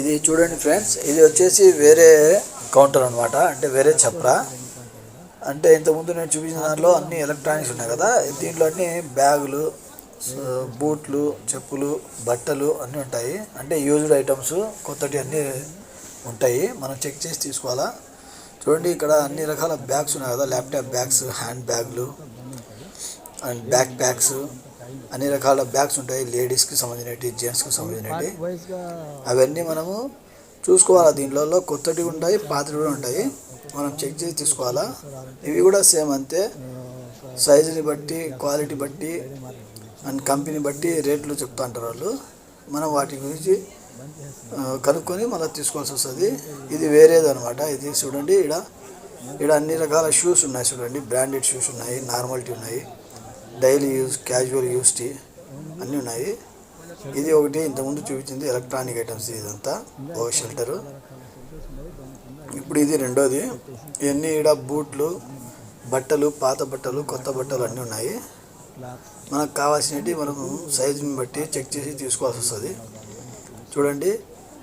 ఇది చూడండి ఫ్రెండ్స్, ఇది వచ్చేసి వేరే కౌంటర్ అనమాట. అంటే వేరే చప్రా. అంటే ఇంతకుముందు నేను చూపించిన దాంట్లో అన్ని ఎలక్ట్రానిక్స్ ఉన్నాయి కదా, దీంట్లో అన్ని బ్యాగులు, బూట్లు, చెప్పులు, బట్టలు అన్నీ ఉంటాయి. అంటే యూజ్డ్ ఐటమ్స్ కొత్తటి అన్నీ ఉంటాయి. మనం చెక్ చేసి తీసుకోవాలా. చూడండి ఇక్కడ అన్ని రకాల బ్యాగ్స్ ఉన్నాయి కదా, ల్యాప్టాప్ బ్యాగ్స్, హ్యాండ్ బ్యాగ్లు అండ్ బ్యాక్ ప్యాక్స్, అన్ని రకాల బ్యాగ్స్ ఉంటాయి. లేడీస్కి సంబంధించినవి, జెంట్స్కి సంబంధించినవి. అవన్నీ మనము చూసుకోవాలా. దీంట్లో కొత్తవి ఉంటాయి, పాతవి కూడా ఉంటాయి. మనం చెక్ చేసి తీసుకోవాలా. ఇవి కూడా సేమ్ అంతే, సైజుని బట్టి, క్వాలిటీ బట్టి అండ్ కంపెనీ బట్టి రేట్లు చెప్తా అంటారు వాళ్ళు. మనం వాటి గురించి కనుక్కొని మళ్ళీ తీసుకోవాల్సి వస్తుంది. ఇది వేరేది అనమాట. ఇది చూడండి, ఇక్కడ అన్ని రకాల షూస్ ఉన్నాయి. చూడండి, బ్రాండెడ్ షూస్ ఉన్నాయి, నార్మాలిటీ ఉన్నాయి, డైలీ యూజ్, క్యాజువల్ యూస్టీ అన్నీ ఉన్నాయి. ఇది ఒకటి ఇంతకుముందు చూపించింది ఎలక్ట్రానిక్ ఐటమ్స్. ఇదంతా ఒక షెల్టరు. ఇప్పుడు ఇది రెండోది. ఇవన్నీ ఇక్కడ బూట్లు, బట్టలు, పాత బట్టలు, కొత్త బట్టలు అన్నీ ఉన్నాయి. మనకు కావాల్సినవి మనం సైజుని బట్టి చెక్ చేసి తీసుకోవాల్సి వస్తుంది. చూడండి,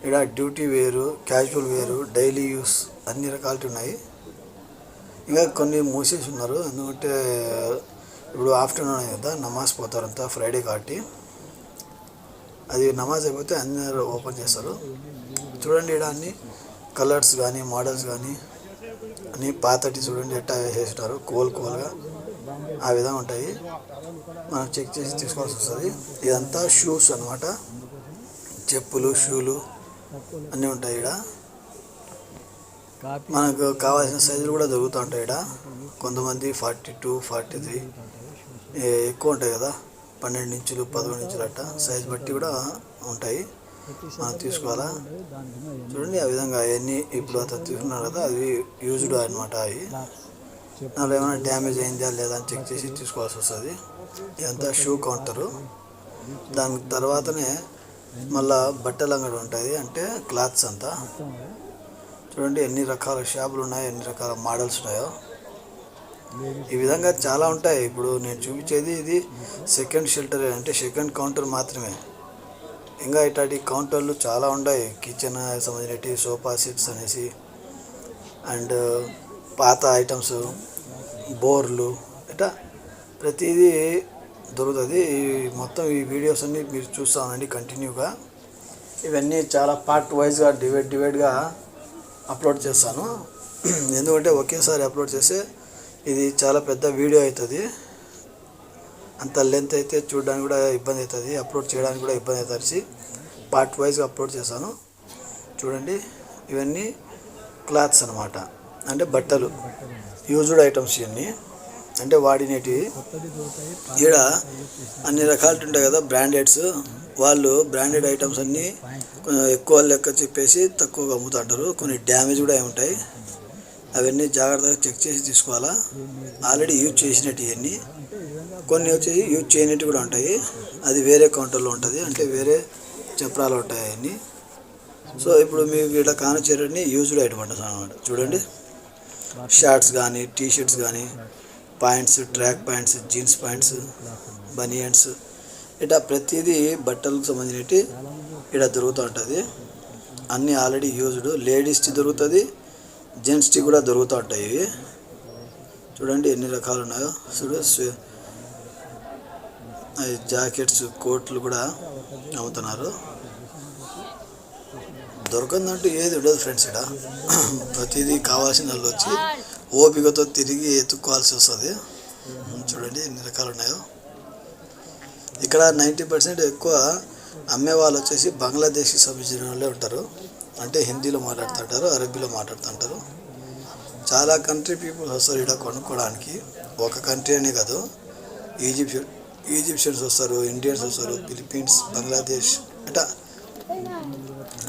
ఇక్కడ డ్యూటీ వేరు, క్యాజువల్ వేరు, డైలీ యూస్ అన్ని రకాలు ఉన్నాయి. ఇంకా కొన్ని మూసేసి ఉన్నారు, ఎందుకంటే ఇప్పుడు ఆఫ్టర్నూన్ కదా, నమాజ్ పోతారంతా, ఫ్రైడే కాబట్టి. అది నమాజ్ అయిపోతే అందరూ ఓపెన్ చేస్తారు. చూడండి, ఇక్కడ అన్ని కలర్స్ కానీ, మోడల్స్ కానీ అన్నీ పాతటి చూడండి ఎట్టా వేసేసినారు, కోల్గా ఆ విధంగా ఉంటాయి. మనం చెక్ చేసి తీసుకోవాల్సి వస్తుంది. ఇదంతా షూస్ అనమాట. చెప్పులు, షూలు అన్నీ ఉంటాయి ఇక్కడ. మనకు కావాల్సిన సైజులు కూడా దొరుకుతూ ఉంటాయి ఇక్కడ. కొంతమంది 42, 43 ఎక్కువ ఉంటాయి కదా, 12 ఇంచులు, 11 ఇంచులు అట్ట సైజు బట్టి కూడా ఉంటాయి. మనం తీసుకోవాలా. చూడండి, ఆ విధంగా అవన్నీ ఇప్పుడు అతను తీసుకున్నారు కదా, అవి యూజ్డ్ అనమాట. అవి దానిలో ఏమైనా డ్యామేజ్ అయిందా లేదా అని చెక్ చేసి తీసుకోవాల్సి వస్తుంది. ఇదంతా షూ కౌంటరు. దాని తర్వాతనే మళ్ళా బట్టల అంగడి ఉంటుంది, అంటే క్లాత్స్ అంతా. చూడండి ఎన్ని రకాల షాపులు ఉన్నాయి, ఎన్ని రకాల మోడల్స్ ఉన్నాయో. ఈ విధంగా చాలా ఉంటాయి. ఇప్పుడు నేను చూపించేది ఇది సెకండ్ షెల్టర్, అంటే సెకండ్ కౌంటర్ మాత్రమే. ఇంకా ఇట్లాంటి కౌంటర్లు చాలా ఉన్నాయి. కిచెన్ సంబంధించినవి, సోఫా సెట్స్ అనేసి, అండ్ పాత ఐటమ్స్, బోర్లు, ఇట్లా ప్రతిదీ దొరుకుతుంది. మొత్తం ఈ వీడియోస్ అన్నీ మీరు చూస్తానండి కంటిన్యూగా. ఇవన్నీ చాలా పార్ట్ వైజ్గా డివైడ్గా అప్లోడ్ చేస్తాను. ఎందుకంటే ఒకేసారి అప్లోడ్ చేస్తే ఇది చాలా పెద్ద వీడియో అవుతుంది. అంత లెంత్ అయితే చూడడానికి కూడా ఇబ్బంది అవుతుంది, అప్లోడ్ చేయడానికి కూడా ఇబ్బంది అవుతుంది. పార్ట్ వైజ్గా అప్లోడ్ చేశాను. చూడండి, ఇవన్నీ క్లాత్స్ అనమాట, అంటే బట్టలు, యూజ్డ్ ఐటమ్స్. ఇవన్నీ అంటే వాడినవి. ఈడ అన్ని రకాలు ఉంటాయి కదా బ్రాండెడ్స్. వాళ్ళు బ్రాండెడ్ ఐటమ్స్ అన్నీ ఎక్కువ లెక్క చెప్పేసి తక్కువగా అమ్ముతుంటారు. కొన్ని డ్యామేజ్ కూడా ఉంటాయి. అవన్నీ జాగ్రత్తగా చెక్ చేసి తీసుకోవాలా. ఆల్రెడీ యూజ్ చేసినట్టు ఇవన్నీ. కొన్ని వచ్చేసి యూజ్ చేయనట్టు కూడా ఉంటాయి. అది వేరే కౌంటర్లో ఉంటుంది, అంటే వేరే చప్రాలు ఉంటాయి అవన్నీ. సో ఇప్పుడు మీకు ఇట్లా కానొచ్చేటన్నీ యూజ్డ్ ఐటమ్ అంటారు అన్నమాట. చూడండి, షర్ట్స్ కానీ, టీ షర్ట్స్ కానీ, pants, track pants, jeans pants, banians, ఇట్లా ప్రతిదీ బట్టలకు సంబంధించి ఇక్కడ దొరుకుతూ ఉంటుంది. అన్నీ ఆల్రెడీ యూజ్డ్. లేడీస్కి దొరుకుతుంది, జెంట్స్కి కూడా దొరుకుతూ ఉంటాయి. ఇవి చూడండి ఎన్ని రకాలు ఉన్నాయో. చూడు, జాకెట్స్, కోట్లు కూడా అమ్ముతున్నారు. దొరకందంటూ ఏది ఉండదు ఫ్రెండ్స్. ఇక్కడ ప్రతిదీ కావాల్సిన వాళ్ళు వచ్చి ఓపికతో తిరిగి ఎత్తుక్కోవాల్సి వస్తుంది. చూడండి ఎన్ని రకాలు ఉన్నాయో. ఇక్కడ 90% ఎక్కువ అమ్మే వాళ్ళు వచ్చేసి బంగ్లాదేశ్కి సంబంధించిన వాళ్ళే ఉంటారు. అంటే హిందీలో మాట్లాడుతుంటారు, అరబీలో మాట్లాడుతుంటారు. చాలా కంట్రీ పీపుల్స్ వస్తారు ఇక్కడ కొనుక్కోవడానికి. ఒక కంట్రీ అనే కాదు, ఈజిప్షియన్స్ వస్తారు, ఇండియన్స్ వస్తారు, ఫిలిప్పీన్స్, బంగ్లాదేశ్, ఇట్లా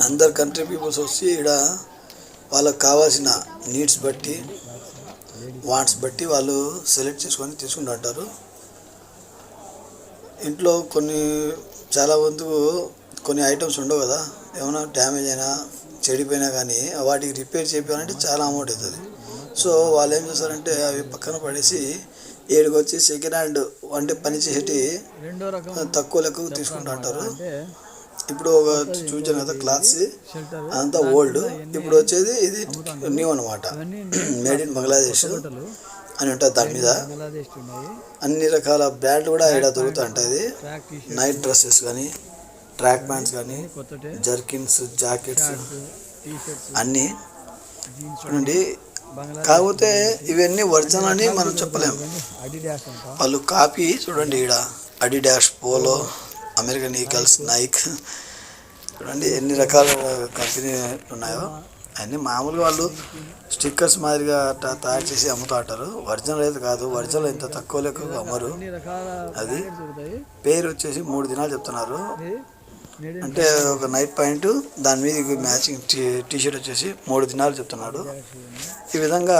అందరు కంట్రీ పీపుల్స్ వచ్చి ఇక్కడ వాళ్ళకి కావాల్సిన నీడ్స్ బట్టి, వాంట్స్ బట్టి వాళ్ళు సెలెక్ట్ చేసుకొని తీసుకుంటుంటారు. ఇంట్లో చాలా వరకు కొన్ని ఐటమ్స్ ఉండవు కదా, ఏమైనా డ్యామేజ్ అయినా, చెడిపోయినా కానీ వాటికి రిపేర్ చేయాలంటే చాలా అమౌంట్ అవుతుంది. సో వాళ్ళు ఏం చేస్తారంటే అవి పక్కన పడేసి ఏడుకి వచ్చి సెకండ్ హ్యాండ్ అంటే పని చేసేటి తక్కువ లెక్కకు తీసుకుంటూ ఉంటారు. ఇప్పుడు ఒక చూసాను కదా క్లాత్స్ అదంతా ఓల్డ్, ఇప్పుడు వచ్చేది ఇది న్యూ అనమాట. మేడ్ ఇన్ బంగ్లాదేశ్ అని ఉంటుంది దాని మీద. అన్ని రకాల బ్రాండ్లు కూడా ఇక్కడ దొరుకుతూ ఉంటుంది. నైట్ డ్రెస్సెస్ కానీ, ట్రాక్ ప్యాంట్స్ కానీ, జర్కిన్స్, జాకెట్స్ అన్నీ చూడండి. కాకపోతే ఇవన్నీ ఒరిజినల్ అని మనం చెప్పలేము, వాళ్ళు కాపీ. చూడండి ఇక్కడ Adidas, polo, American eagles, Nike, చూడండి ఎన్ని రకాల కంపెనీ ఉన్నాయో. అన్నీ మామూలుగా వాళ్ళు స్టిక్కర్స్ మాదిరిగా తయారు చేసి అమ్ముతూ ఉంటారు. ఒరిజినల్ అయితే కాదు, ఒరిజినల్ ఇంత తక్కువ లెక్క అమ్మరు. అది పేరు వచ్చేసి 3 దినాలు చెప్తున్నారు. అంటే ఒక నైట్ పాయింట్, దాని మీద మ్యాచింగ్ టీషర్ట్ వచ్చేసి 3 దినాలు చెప్తున్నాడు. ఈ విధంగా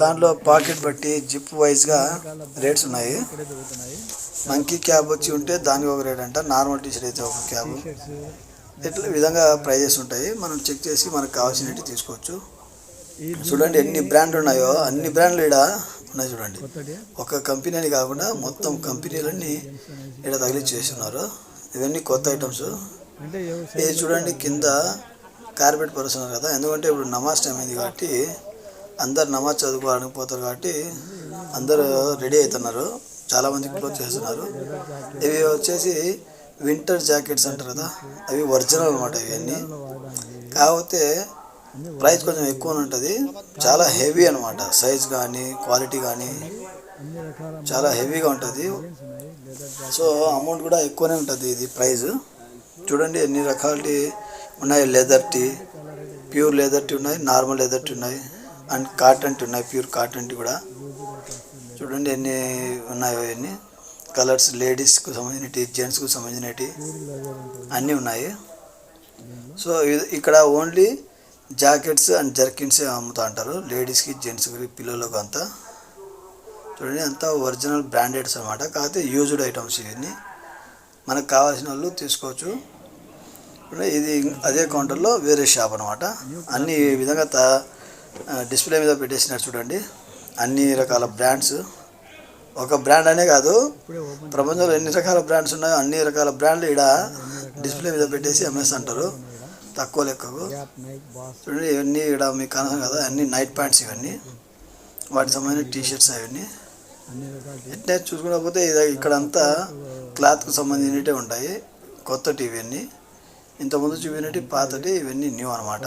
దాంట్లో పాకెట్ బట్టి జిప్ వైజ్గా రేట్స్ ఉన్నాయి. మంకీ క్యాబ్ వచ్చి ఉంటే దానికి ఒక రేట్ అంట, నార్మల్ టీషర్ట్ అయితే ఒక క్యాబ్. ఇట్లా విధంగా ప్రైజెస్ ఉంటాయి. మనం చెక్ చేసి మనకు కావాల్సినవి తీసుకోవచ్చు. చూడండి ఎన్ని బ్రాండ్లు ఉన్నాయో, అన్ని బ్రాండ్లు ఇక్కడ ఉన్నాయి. చూడండి ఒక కంపెనీ అని కాకుండా మొత్తం కంపెనీలన్నీ ఇక్కడ తగిలిచ్చేసి ఉన్నారు. ఇవన్నీ కొత్త ఐటమ్స్. ఇది చూడండి కింద కార్పెట్ పరుస్తున్నారు కదా, ఎందుకంటే ఇప్పుడు నమాజ్ టైం అయింది కాబట్టి అందరు నమాజ్ చదువుకోవడానికి పోతారు కాబట్టి అందరూ రెడీ అవుతున్నారు. చాలామంది క్లోజ్ చేస్తున్నారు. ఇవి వచ్చేసి వింటర్ జాకెట్స్ అంటారు కదా, అవి ఒరిజినల్ అనమాట. ఇవన్నీ కాకపోతే ప్రైస్ కొంచెం ఎక్కువ ఉంటుంది. చాలా హెవీ అనమాట, సైజ్ కానీ క్వాలిటీ కానీ చాలా హెవీగా ఉంటుంది. సో అమౌంట్ కూడా ఎక్కువనే ఉంటుంది ఇది ప్రైస్. చూడండి ఎన్ని రకాలు ఉన్నాయి. Leather tee, pure leather tee ఉన్నాయి, నార్మల్ లెదర్ టీ ఉన్నాయి, అండ్ కాటన్ టీ ఉన్నాయి, ప్యూర్ కాటన్ టీ కూడా. చూడండి ఎన్ని ఉన్నాయో. ఎన్ని కలర్స్, లేడీస్కు సంబంధించినవి, జెంట్స్కు సంబంధించినవి అన్నీ ఉన్నాయి. సో ఇక్కడ ఓన్లీ జాకెట్స్ అండ్ జర్కిన్స్ అమ్ముతూ అంటారు, లేడీస్కి, జెంట్స్కి, పిల్లలకు అంతా. చూడండి అంతా ఒరిజినల్ బ్రాండెడ్స్ అనమాట. కాకపోతే యూజ్డ్ ఐటమ్స్ ఇవన్నీ. మనకు కావాల్సిన వాళ్ళు తీసుకోవచ్చు. ఇది అదే కౌంటర్లో వేరే షాప్ అనమాట. అన్ని ఈ విధంగా డిస్ప్లే మీద పెట్టేసినారు. చూడండి అన్ని రకాల బ్రాండ్స్. ఒక బ్రాండ్ అనే కాదు, ప్రపంచంలో ఎన్ని రకాల బ్రాండ్స్ ఉన్నాయో అన్ని రకాల బ్రాండ్లు ఇక్కడ డిస్ప్లే మీద పెట్టేసి అమ్మేస్తుంటారు తక్కువ లెక్కకు. చూడండి ఇవన్నీ ఇక్కడ మీకు కనసం కదా, అన్ని నైట్ ప్యాంట్స్ ఇవన్నీ, వాటికి సంబంధించిన టీషర్ట్స్ అవన్నీ. ఎట్లా చూసుకున్నపోతే ఇక్కడంతా క్లాత్కు సంబంధించినవి ఉంటాయి. కొత్త ఇవన్నీ, ఇంతకుముందు చూపినట్టు పాతటి, ఇవన్నీ న్యూ అనమాట.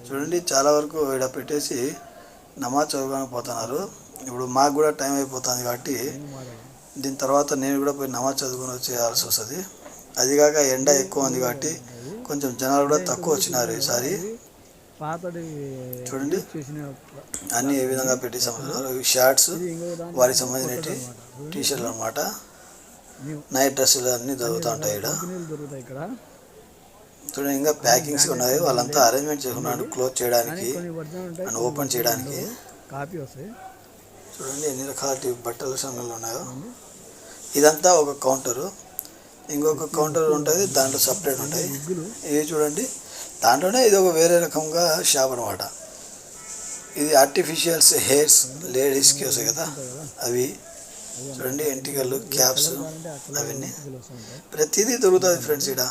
చూడండి చాలా వరకు ఇక్కడ పెట్టేసి నమాజ్ చదువుకొని పోతున్నారు. ఇప్పుడు మాకు కూడా టైం అయిపోతుంది కాబట్టి దీని తర్వాత నేను కూడా పోయి నమాజ్ చదువుకొని వచ్చేయాల్సి వస్తుంది. అదిగాక ఎండ ఎక్కువ ఉంది కాబట్టి కొంచెం జనాలు కూడా తక్కువ వచ్చినారు ఈసారి. చూడండి అన్నీ ఏ విధంగా పెట్టి సంబంధించిన షర్ట్స్, వారికి సంబంధించిన టీషర్ట్లు అనమాట. నైట్ డ్రెస్సులు అన్నీ దొరుకుతూ ఉంటాయి ఇక్కడ. చూడండి ఇంకా ప్యాకింగ్స్ ఉన్నాయి. వాళ్ళంతా అరేంజ్మెంట్ చేసుకున్నాడు క్లోజ్ చేయడానికి అండ్ ఓపెన్ చేయడానికి. చూడండి ఎన్ని రకాల బట్టల సామాన్లు ఉన్నాయో. ఇదంతా ఒక కౌంటరు, ఇంకొక కౌంటర్ ఉంటుంది, దాంట్లో సపరేట్ ఉంటాయి. ఇవి చూడండి దాంట్లోనే ఇది ఒక వేరే రకంగా షాప్ అనమాట. ఇది ఆర్టిఫిషియల్స్ హెయిర్స్ లేడీస్కి వస్తాయి కదా అవి. చూడండి ఎంటికలు, క్యాప్స్ అవన్నీ ప్రతిదీ దొరుకుతుంది ఫ్రెండ్స్. ఇక్కడ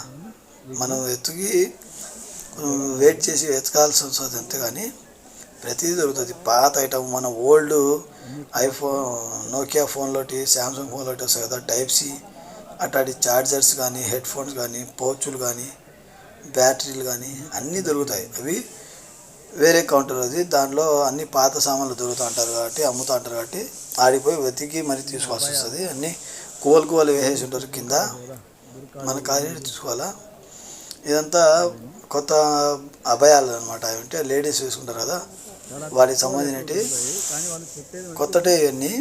మనం వెయిట్ చేసి వెతకాల్సి వస్తుంది అంతే, కానీ ప్రతిదీ దొరుకుతుంది. పాత ఐటమ్, మన ఓల్డ్ ఐఫోన్, నోకియా ఫోన్లోటి, శాంసంగ్ ఫోన్లోటి వస్తాయి కదా టైప్ సి, అట్లాంటి ఛార్జర్స్ కానీ, హెడ్ ఫోన్స్ కానీ, పౌచులు కానీ, బ్యాటరీలు కానీ అన్నీ దొరుకుతాయి. అవి వేరే కౌంటర్ అది. దాంట్లో అన్ని పాత సామాన్లు దొరుకుతూ ఉంటారు కాబట్టి, అమ్ముతూ ఉంటారు కాబట్టి ఆడిపోయి వెతికి మరి తీసుకోవాల్సి వస్తుంది. అన్నీ కోలు వేసేసి ఉంటారు కింద, మన కాలేజీ తీసుకోవాలా. ఇదంతా కొత్త అభయాలు అనమాట. అంటే లేడీస్ వేసుకుంటారు కదా, వాటికి సంబంధించినవి కొత్తటే ఇవన్నీ.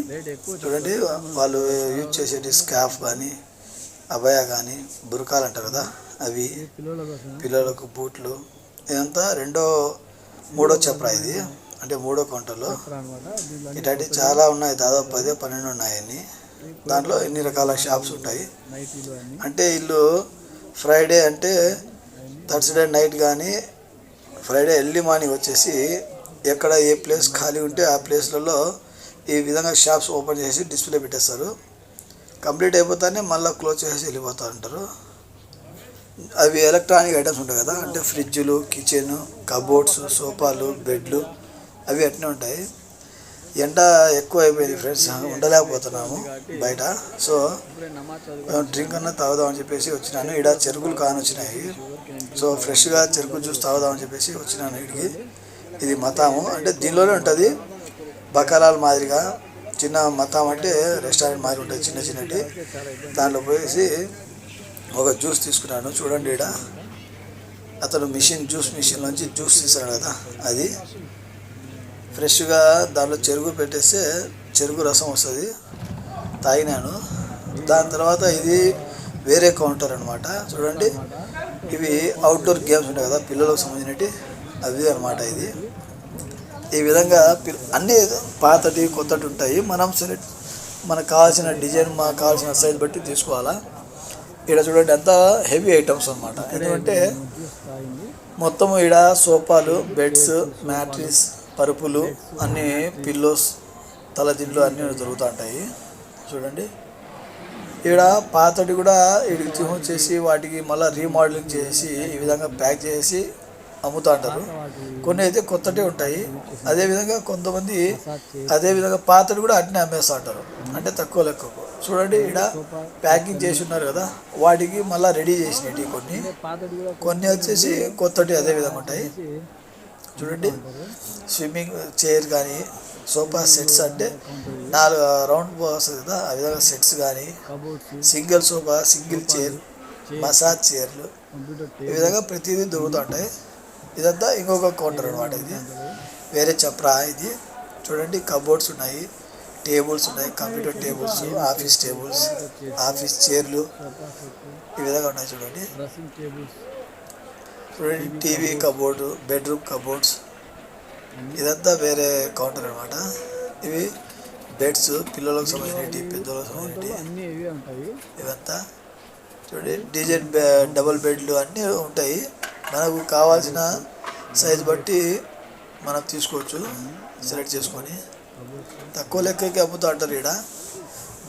చూడండి వాళ్ళు యూజ్ చేసేటి స్కార్ఫ్ కానీ, అభయ కానీ, బురకాలు అంటారు కదా అవి, పిల్లలకు బూట్లు. ఇదంతా మూడో చప్రా ఇది, అంటే మూడో కౌంటర్లో. ఇట్లాంటివి చాలా ఉన్నాయి, దాదాపు 10-12 ఉన్నాయని. దాంట్లో ఎన్ని రకాల షాప్స్ ఉంటాయి. అంటే వీళ్ళు ఫ్రైడే అంటే థర్స్డే నైట్ కానీ ఫ్రైడే ఎర్లీ మార్నింగ్ వచ్చేసి ఎక్కడ ఏ ప్లేస్ ఖాళీ ఉంటే ఆ ప్లేస్లలో ఈ విధంగా షాప్స్ ఓపెన్ చేసి డిస్ప్లే పెట్టేస్తారు. కంప్లీట్ అయిపోతానే మళ్ళీ క్లోజ్ చేసి వెళ్ళిపోతూ ఉంటారు. అవి ఎలక్ట్రానిక్ ఐటమ్స్ ఉంటాయి కదా, అంటే ఫ్రిడ్జ్లు, కిచెన్, కబోర్డ్స్, సోఫాలు, బెడ్లు అవి అట్నే ఉంటాయి. ఎండ ఎక్కువ అయిపోయింది ఫ్రెండ్స్, ఉండలేకపోతున్నాము బయట. సో డ్రింక్ అన్న తాగుదామని చెప్పేసి వచ్చినాను. ఇక్కడ చెరుకులు కానొచ్చినాయి. సో ఫ్రెష్గా చెరుకు జ్యూస్ తాగుదామని చెప్పేసి వచ్చినాను ఇక్కడికి. ఇది మతాము, అంటే దీనిలోనే ఉంటుంది బకాలాల మాదిరిగా. చిన్న మతాం అంటే రెస్టారెంట్ మాదిరి ఉంటుంది, చిన్న చిన్నటి. దాంట్లో పోయేసి ఒక జ్యూస్ తీసుకున్నాను. చూడండి, ఇక్కడ అతను జ్యూస్ మిషన్ నుంచి జ్యూస్ తీసాడు కదా, అది ఫ్రెష్గా దాంట్లో చెరుకు పెట్టేస్తే చెరుకు రసం వస్తుంది, తాగినాను. దాని తర్వాత ఇది వేరే కౌంటర్ అనమాట. చూడండి, ఇవి అవుట్డోర్ గేమ్స్ ఉంటాయి కదా పిల్లలకు సంబంధించినవి, అవి అనమాట. ఇది ఈ విధంగా అన్నీ పాతటి కొత్తటి ఉంటాయి. మనం మనకు కావాల్సిన డిజైన్, మనకు కావాల్సిన సైజ్ బట్టి తీసుకోవాలా. ఇక్కడ చూడండి, అంతా హెవీ ఐటమ్స్ అనమాట. ఎందుకంటే మొత్తం ఇక్కడ సోఫాలు, బెడ్స్, మ్యాట్రిస్, పరుపులు, అన్నీ పిల్లోస్, తలదిండ్లు అన్నీ దొరుకుతూ ఉంటాయి. చూడండి, ఇక్కడ పాతటి కూడా వీడికి చేసి వాటికి మళ్ళీ రీమోడలింగ్ చేసి ఈ విధంగా ప్యాక్ చేసి అమ్ముతూ ఉంటారు. కొన్ని అయితే కొత్తటే ఉంటాయి. అదేవిధంగా కొంతమంది అదేవిధంగా పాతటి కూడా అట్నే అమ్మేస్తూ ఉంటారు, అంటే తక్కువ లెక్కకు. చూడండి, ఇక్కడ ప్యాకింగ్ చేసి ఉన్నారు కదా, వాటికి మళ్ళీ రెడీ చేసినవి కొన్ని వచ్చేసి కొత్తటి అదే విధంగా ఉంటాయి. చూడండి, స్విమ్మింగ్ చైర్ కానీ, సోఫా సెట్స్ అంటే 4 రౌండ్ వస్తుంది కదా, ఆ విధంగా సెట్స్ కానీ, single sofa, single chair, massage చైర్లు, ఈ విధంగా ప్రతిదీ దొరుకుతూ ఉంటాయి. ఇదంతా ఇంకొక కౌంటర్ అనమాట. ఇది వేరే చప్రా. ఇది చూడండి, కబోర్డ్స్ ఉన్నాయి, టేబుల్స్ ఉన్నాయి, computer tables, office tables, office చైర్లు ఈ విధంగా ఉన్నాయి. చూడండి, టీవీ కబోర్డు, బెడ్రూమ్ కబోర్డ్స్, ఇదంతా వేరే కౌంటర్ అనమాట. ఇవి బెడ్స్, పిల్లలకు సంబంధించి, పెద్దలకు సంబంధించి ఇవంతా. చూడండి, డిజైన్ డబుల్ బెడ్లు అన్నీ ఉంటాయి. మనకు కావాల్సిన సైజ్ బట్టి మనం తీసుకోవచ్చు, సెలెక్ట్ చేసుకొని. తక్కువ లెక్కకి అమ్ముతూ ఉంటారు ఇక్కడ.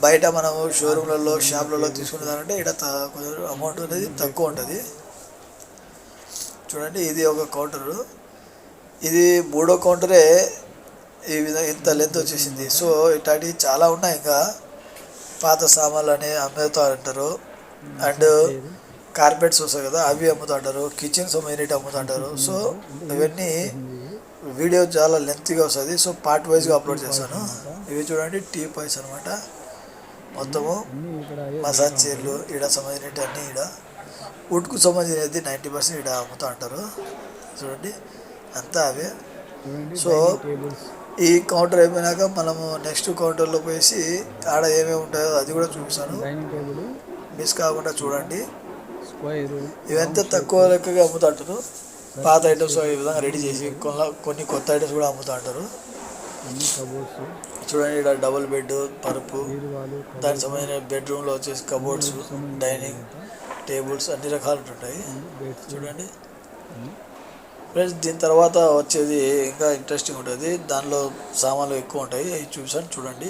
బయట మనము షోరూమ్లలో, షాప్లలో తీసుకునేదానంటే ఇక్కడ కొంచెం అమౌంట్ అనేది తక్కువ ఉంటుంది. చూడండి, ఇది ఒక కౌంటరు. ఇది 3వ కౌంటరే. ఈ విధంగా ఇంత లెంత్ వచ్చేసింది. సో ఇట్లాంటివి చాలా ఉన్నాయి. ఇంకా పాత సామాన్లు అని అమ్ముతూ ఉంటారు. అండ్ కార్పెట్స్ వస్తాయి కదా, అవి అమ్ముతూ ఉంటారు. కిచెన్ సంబంధించి అమ్ముతూ ఉంటారు. సో ఇవన్నీ వీడియో చాలా లెంత్గా వస్తుంది. సో పార్ట్ వైజ్గా అప్లోడ్ చేస్తాను. ఇవి చూడండి, టీ పాయ్స్ అనమాట. మొత్తము మసాజ్ చైర్లు, ఈడ సంబంధించినవి అన్నీ. ఈడ వుడ్కు సంబంధించినది 90% ఈడ అమ్ముతూ ఉంటారు. చూడండి, అంతా అవే. సో ఈ కౌంటర్ అయిపోయినాక మనము నెక్స్ట్ కౌంటర్లో పోయేసి ఆడ ఏమేమి ఉంటాయో అది కూడా చూపిస్తాను, మిస్ కాకుండా చూడండి. ఇవంతా తక్కువ లెక్కగా అమ్ముతూ ఉంటారు. పాత ఐటమ్స్ ఈ విధంగా రెడీ చేసి కొన్ని కొత్త ఐటమ్స్ కూడా అమ్ముతూ ఉంటారు. చూడండి, ఇక్కడ డబుల్ బెడ్, పరుపు, దానికి సంబంధించిన బెడ్రూమ్లో వచ్చేసి కబోర్డ్స్, డైనింగ్ టేబుల్స్ అన్ని రకాలు ఉంటాయి. చూడండి ఫ్రెండ్స్, దీని తర్వాత వచ్చేది ఇంకా ఇంట్రెస్టింగ్ ఉంటుంది. దానిలో సామాన్లు ఎక్కువ ఉంటాయి, అవి చూసాను. చూడండి.